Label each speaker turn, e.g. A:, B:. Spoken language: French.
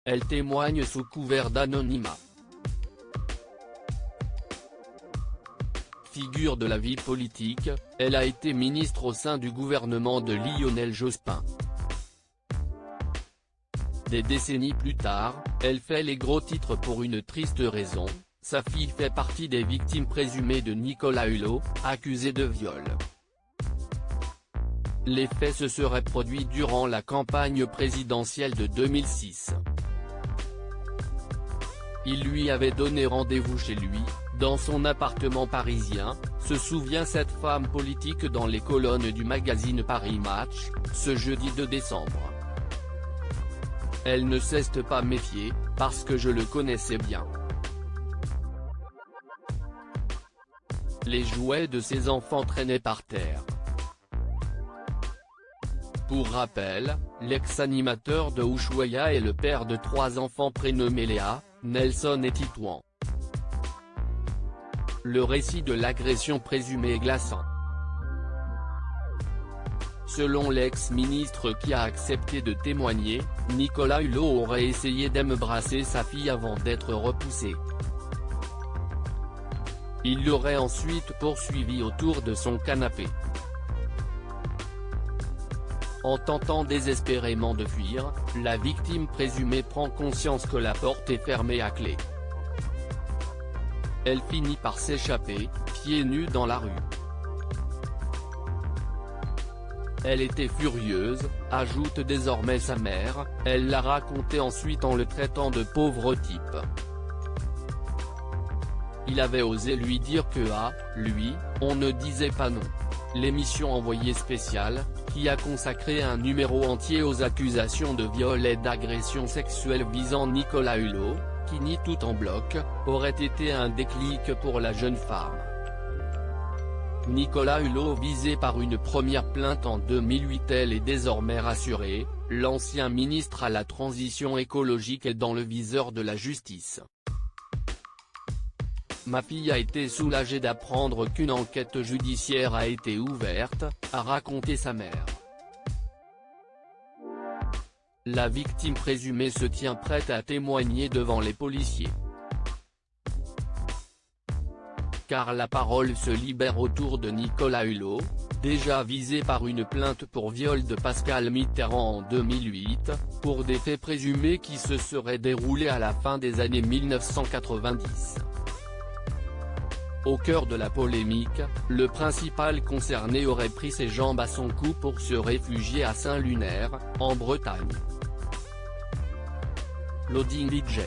A: Elle témoigne sous couvert d'anonymat. Figure de la vie politique, elle a été ministre au sein du gouvernement de Lionel Jospin. Des décennies plus tard, elle fait les gros titres pour une triste raison: sa fille fait partie des victimes présumées de Nicolas Hulot, accusé de viol. Les faits se seraient produits durant la campagne présidentielle de 2006. Il lui avait donné rendez-vous chez lui, dans son appartement parisien, se souvient cette femme politique dans les colonnes du magazine Paris Match, ce jeudi 2 décembre. Elle ne s'est pas méfiée, parce que je le connaissais bien. Les jouets de ses enfants traînaient par terre. Pour rappel, l'ex-animateur de Ushuaïa est le père de 3 enfants prénommés Léa, Nelson et Titouan. Le récit de l'agression présumée est glaçant. Selon l'ex-ministre qui a accepté de témoigner, Nicolas Hulot aurait essayé d'embrasser sa fille avant d'être repoussé. Il l'aurait ensuite poursuivi autour de son canapé. En tentant désespérément de fuir, la victime présumée prend conscience que la porte est fermée à clé. Elle finit par s'échapper, pieds nus dans la rue. Elle était furieuse, ajoute désormais sa mère, elle l'a raconté ensuite en le traitant de pauvre type. Il avait osé lui dire que lui, on ne disait pas non. L'émission Envoyé spécial, qui a consacré un numéro entier aux accusations de viol et d'agression sexuelle visant Nicolas Hulot, qui nie tout en bloc, aurait été un déclic pour la jeune femme. Nicolas Hulot visé par une première plainte en 2008. Elle est désormais rassurée, l'ancien ministre à la transition écologique est dans le viseur de la justice. Ma fille a été soulagée d'apprendre qu'une enquête judiciaire a été ouverte, a raconté sa mère. La victime présumée se tient prête à témoigner devant les policiers. Car la parole se libère autour de Nicolas Hulot, déjà visé par une plainte pour viol de Pascal Mitterrand en 2008, pour des faits présumés qui se seraient déroulés à la fin des années 1990. Au cœur de la polémique, le principal concerné aurait pris ses jambes à son cou pour se réfugier à Saint-Lunaire, en Bretagne. Loading DJ.